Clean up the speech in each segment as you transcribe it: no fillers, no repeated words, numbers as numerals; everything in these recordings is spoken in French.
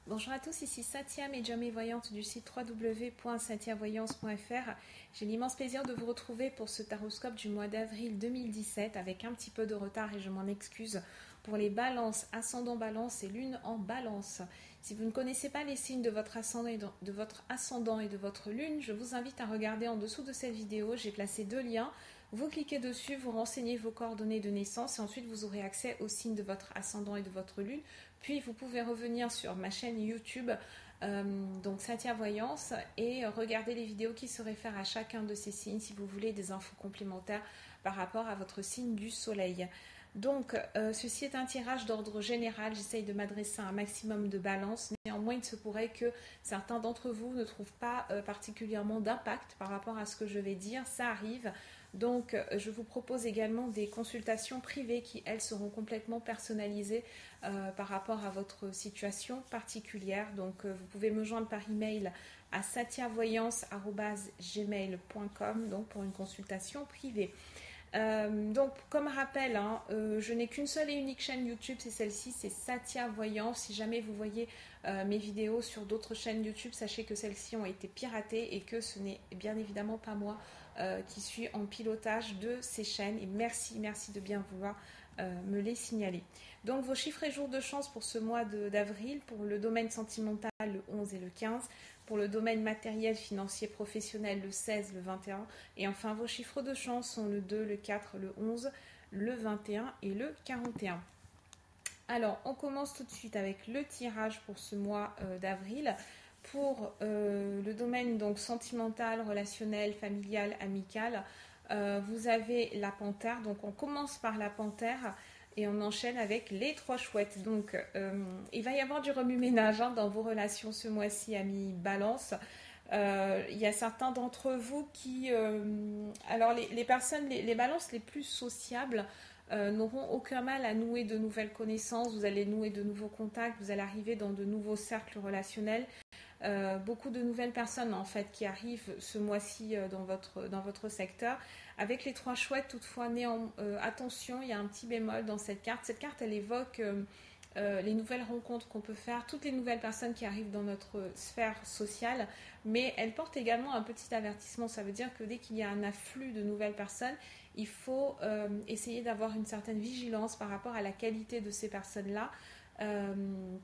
Bonjour à tous, ici Satya, médium et voyante du site www.satyavoyance.fr. J'ai l'immense plaisir de vous retrouver pour ce taroscope du mois d'avril 2017 avec un petit peu de retard et je m'en excuse pour les balances, ascendant balance et lune en balance. Si vous ne connaissez pas les signes de votre ascendant et de votre lune, je vous invite à regarder en dessous de cette vidéo. J'ai placé deux liens. Vous cliquez dessus, vous renseignez vos coordonnées de naissance et ensuite vous aurez accès aux signes de votre ascendant et de votre lune. Puis vous pouvez revenir sur ma chaîne YouTube, donc Satya Voyance, et regarder les vidéos qui se réfèrent à chacun de ces signes si vous voulez des infos complémentaires par rapport à votre signe du soleil. Donc ceci est un tirage d'ordre général, j'essaye de m'adresser à un maximum de balance, néanmoins il se pourrait que certains d'entre vous ne trouvent pas particulièrement d'impact par rapport à ce que je vais dire, ça arrive. Donc je vous propose également des consultations privées qui elles seront complètement personnalisées par rapport à votre situation particulière. Donc vous pouvez me joindre par email à satyavoyance@gmail.com donc pour une consultation privée. Donc comme rappel, je n'ai qu'une seule et unique chaîne YouTube, c'est celle-ci, c'est Satya Voyance. Si jamais vous voyez mes vidéos sur d'autres chaînes YouTube, sachez que celles-ci ont été piratées et que ce n'est bien évidemment pas moi qui suis en pilotage de ces chaînes. Et merci de bien vouloir me les signaler. Donc vos chiffres et jours de chance pour ce mois d'avril, pour le domaine sentimental le 11 et le 15, pour le domaine matériel, financier, professionnel le 16, le 21, et enfin vos chiffres de chance sont le 2, le 4, le 11, le 21 et le 41. Alors on commence tout de suite avec le tirage pour ce mois d'avril. Pour le domaine donc sentimental, relationnel, familial, amical, vous avez la panthère. Donc on commence par la panthère et on enchaîne avec les trois chouettes. Donc il va y avoir du remue-ménage dans vos relations ce mois-ci, amis balance. Il y a certains d'entre vous qui... alors les personnes, les balances les plus sociables n'auront aucun mal à nouer de nouvelles connaissances. Vous allez nouer de nouveaux contacts, vous allez arriver dans de nouveaux cercles relationnels. Beaucoup de nouvelles personnes en fait qui arrivent ce mois-ci dans votre secteur. Avec les trois chouettes, toutefois, attention, il y a un petit bémol dans cette carte. Cette carte, elle évoque les nouvelles rencontres qu'on peut faire, toutes les nouvelles personnes qui arrivent dans notre sphère sociale, mais elle porte également un petit avertissement. Ça veut dire que dès qu'il y a un afflux de nouvelles personnes, il faut essayer d'avoir une certaine vigilance par rapport à la qualité de ces personnes-là.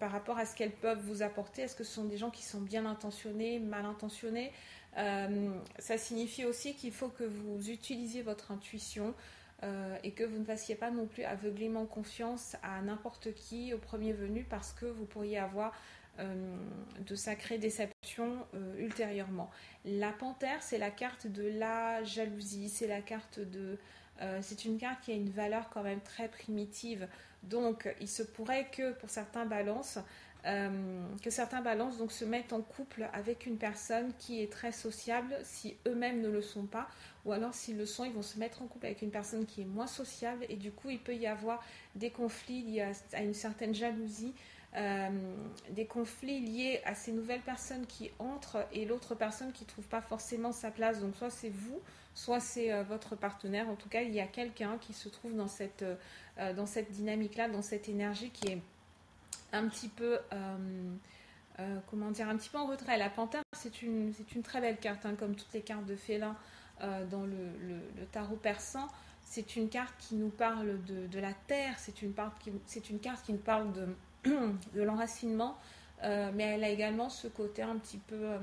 Par rapport à ce qu'elles peuvent vous apporter. Est-ce que ce sont des gens qui sont bien intentionnés, mal intentionnés? Ça signifie aussi qu'il faut que vous utilisiez votre intuition et que vous ne fassiez pas non plus aveuglément confiance à n'importe qui au premier venu parce que vous pourriez avoir de sacrées déceptions ultérieurement. La panthère, c'est la carte de la jalousie, c'est la carte de... c'est une carte qui a une valeur quand même très primitive. Donc, il se pourrait que pour certains balances, donc, se mettent en couple avec une personne qui est très sociable si eux-mêmes ne le sont pas. Ou alors, s'ils le sont, ils vont se mettre en couple avec une personne qui est moins sociable. Et du coup, il peut y avoir des conflits liés à une certaine jalousie. Des conflits liés à ces nouvelles personnes qui entrent et l'autre personne qui ne trouve pas forcément sa place. Donc, soit c'est vous, soit c'est votre partenaire. En tout cas, il y a quelqu'un qui se trouve dans cette dynamique-là, dans cette énergie qui est un petit peu, un petit peu en retrait. La panthère, c'est une très belle carte, comme toutes les cartes de félin dans le tarot persan. C'est une carte qui nous parle de la terre, c'est une carte qui nous parle de l'enracinement, mais elle a également ce côté un petit peu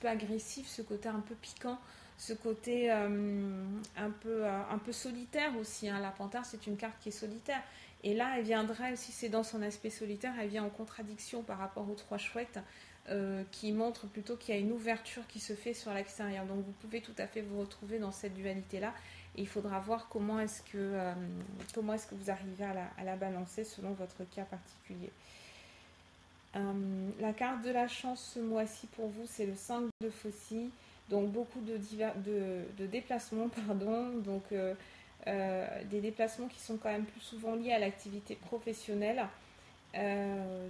agressif, ce côté un peu piquant, ce côté un peu solitaire aussi. La panthère, c'est une carte qui est solitaire. Et là, elle viendrait aussi, c'est dans son aspect solitaire, elle vient en contradiction par rapport aux trois chouettes, qui montre plutôt qu'il y a une ouverture qui se fait sur l'extérieur. Donc vous pouvez tout à fait vous retrouver dans cette dualité-là. Et il faudra voir comment est-ce que vous arrivez à la balancer selon votre cas particulier. La carte de la chance ce mois-ci pour vous, c'est le 5 de faucille. Donc beaucoup de déplacements, donc des déplacements qui sont quand même plus souvent liés à l'activité professionnelle.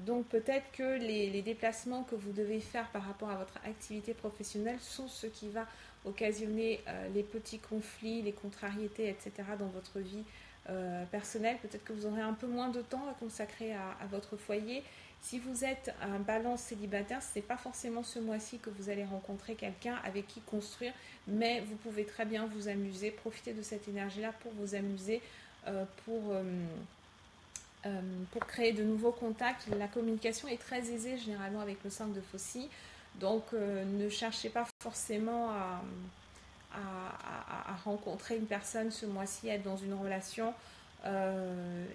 Donc peut-être que les déplacements que vous devez faire par rapport à votre activité professionnelle sont ce qui va occasionner les petits conflits, les contrariétés, etc. dans votre vie personnelle. Peut-être que vous aurez un peu moins de temps à consacrer à votre foyer. Si vous êtes un balance célibataire, ce n'est pas forcément ce mois-ci que vous allez rencontrer quelqu'un avec qui construire, mais vous pouvez très bien vous amuser, profiter de cette énergie-là pour vous amuser, euh, pour, euh, pour créer de nouveaux contacts. La communication est très aisée généralement avec le 5 de Faucille, donc ne cherchez pas forcément à rencontrer une personne ce mois-ci, à être dans une relation.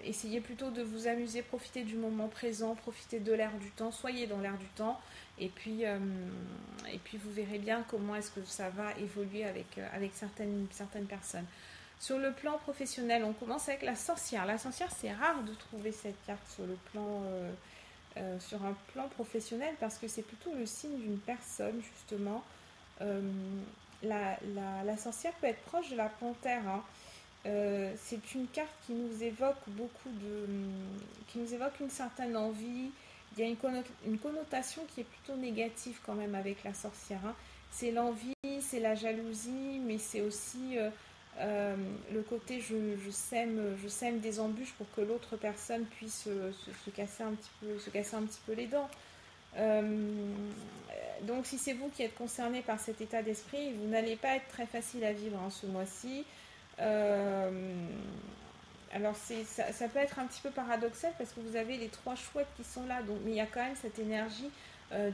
Essayez plutôt de vous amuser, profiter du moment présent, profiter de l'air du temps, soyez dans l'air du temps, et puis vous verrez bien comment est-ce que ça va évoluer avec certaines personnes. Sur le plan professionnel, on commence avec la sorcière. La sorcière, c'est rare de trouver cette carte sur un plan professionnel parce que c'est plutôt le signe d'une personne, justement. Euh, la sorcière peut être proche de la panthère, hein. C'est une carte qui nous évoque qui nous évoque une certaine envie. Il y a une connotation qui est plutôt négative quand même avec la sorcière, hein. C'est l'envie, c'est la jalousie, mais c'est aussi le côté je sème des embûches pour que l'autre personne puisse se casser un petit peu les dents. Euh, donc si c'est vous qui êtes concerné par cet état d'esprit, vous n'allez pas être très facile à vivre, hein, ce mois-ci. Euh, alors ça peut être un petit peu paradoxal parce que vous avez les trois chouettes qui sont là, donc, mais il y a quand même cette énergie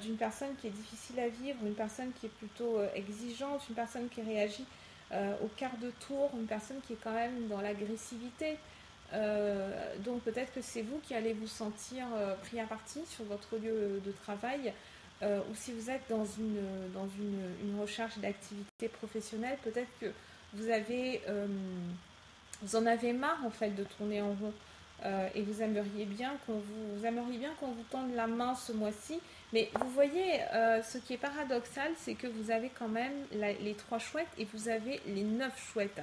d'une personne qui est difficile à vivre, une personne qui est plutôt exigeante, une personne qui réagit au quart de tour, une personne qui est quand même dans l'agressivité. Donc peut-être que c'est vous qui allez vous sentir pris à partie sur votre lieu de travail, ou si vous êtes dans une recherche d'activité professionnelle, peut-être que vous avez, vous en avez marre en fait de tourner en rond, et vous aimeriez bien qu'on vous tende la main ce mois-ci. Mais vous voyez, ce qui est paradoxal, c'est que vous avez quand même les trois chouettes et vous avez les 9 chouettes.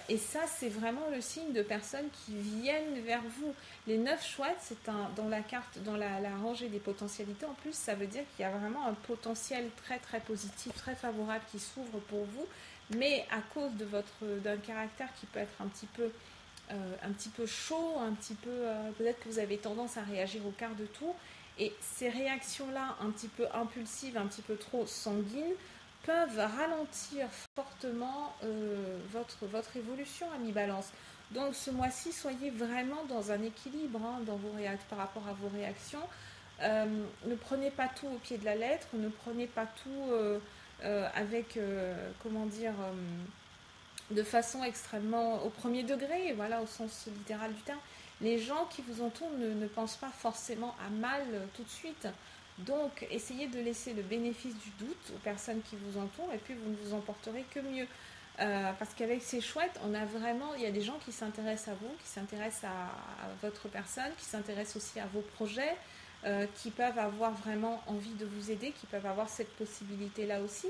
Et ça, c'est vraiment le signe de personnes qui viennent vers vous. Les 9 chouettes, dans la carte, dans la rangée des potentialités, en plus, ça veut dire qu'il y a vraiment un potentiel très très positif, très favorable qui s'ouvre pour vous. Mais à cause d'un caractère qui peut être un petit peu chaud, peut-être que vous avez tendance à réagir au quart de tour. Et ces réactions-là, un petit peu impulsives, un petit peu trop sanguines, peuvent ralentir fortement votre évolution à mi-balance. Donc ce mois-ci, soyez vraiment dans un équilibre, hein, par rapport à vos réactions. Ne prenez pas tout au pied de la lettre, ne prenez pas tout avec, comment dire, de façon extrêmement au premier degré, voilà, au sens littéral du terme. Les gens qui vous entourent ne pensent pas forcément à mal tout de suite. Donc, essayez de laisser le bénéfice du doute aux personnes qui vous entourent et puis vous ne vous en porterez que mieux. Parce qu'avec ces chouettes, il y a des gens qui s'intéressent à vous, qui s'intéressent à votre personne, qui s'intéressent aussi à vos projets, qui peuvent avoir vraiment envie de vous aider, qui peuvent avoir cette possibilité-là aussi.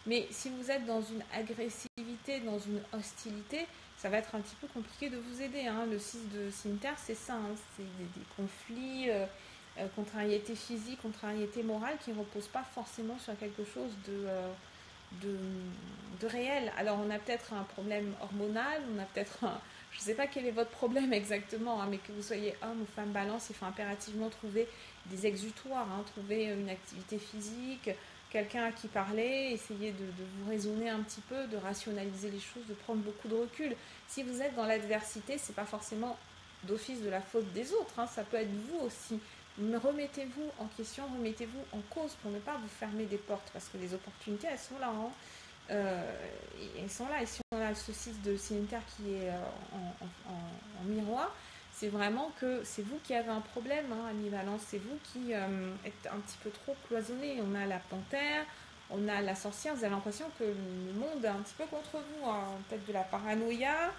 Mais si vous êtes dans une agressivité, dans une hostilité, ça va être un petit peu compliqué de vous aider, hein. Le 6 de cimetière, c'est ça, hein. C'est des conflits, contrariété physique, contrariété morale qui ne reposent pas forcément sur quelque chose de, de réel. Alors on a peut-être un problème hormonal, je ne sais pas quel est votre problème exactement, hein, mais que vous soyez homme ou femme balance, il faut impérativement trouver des exutoires, hein, trouver une activité physique, quelqu'un à qui parler, essayer de vous raisonner un petit peu, de rationaliser les choses, de prendre beaucoup de recul. Si vous êtes dans l'adversité, c'est pas forcément d'office de la faute des autres, hein, ça peut être vous aussi. Mais remettez-vous en question, remettez-vous en cause pour ne pas vous fermer des portes, parce que les opportunités, elles sont là, hein. Elles sont là, et si on a ce 6 de cimetière qui est en miroir, c'est vraiment que c'est vous qui avez un problème, hein, à mi-balance, c'est vous qui êtes un petit peu trop cloisonné. On a la panthère, on a la sorcière, vous avez l'impression que le monde est un petit peu contre vous, hein, peut-être de la paranoïa,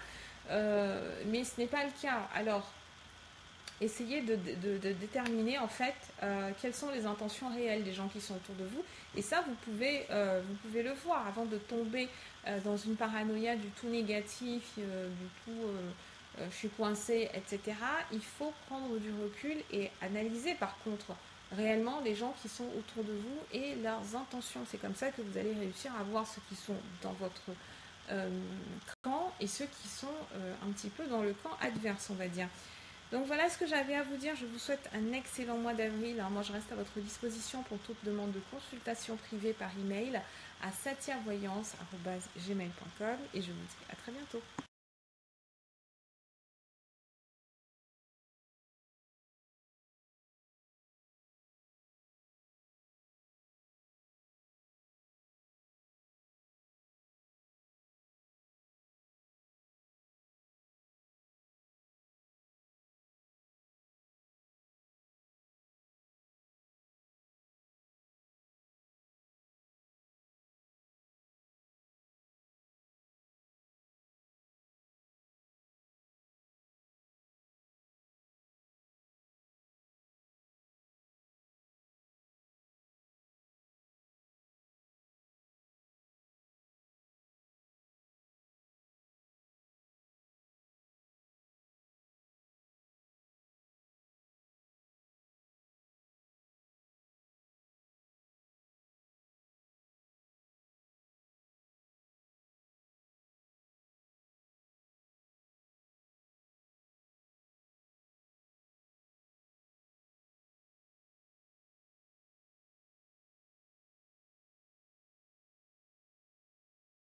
mais ce n'est pas le cas. Alors, essayez de déterminer en fait quelles sont les intentions réelles des gens qui sont autour de vous. Et ça, vous pouvez le voir avant de tomber dans une paranoïa du tout négatif, du tout je suis coincée, etc. Il faut prendre du recul et analyser par contre réellement les gens qui sont autour de vous et leurs intentions. C'est comme ça que vous allez réussir à voir ceux qui sont dans votre camp et ceux qui sont un petit peu dans le camp adverse, on va dire. Donc voilà ce que j'avais à vous dire. Je vous souhaite un excellent mois d'avril. Moi, je reste à votre disposition pour toute demande de consultation privée par email à satiavoyance@gmail.com et je vous dis à très bientôt.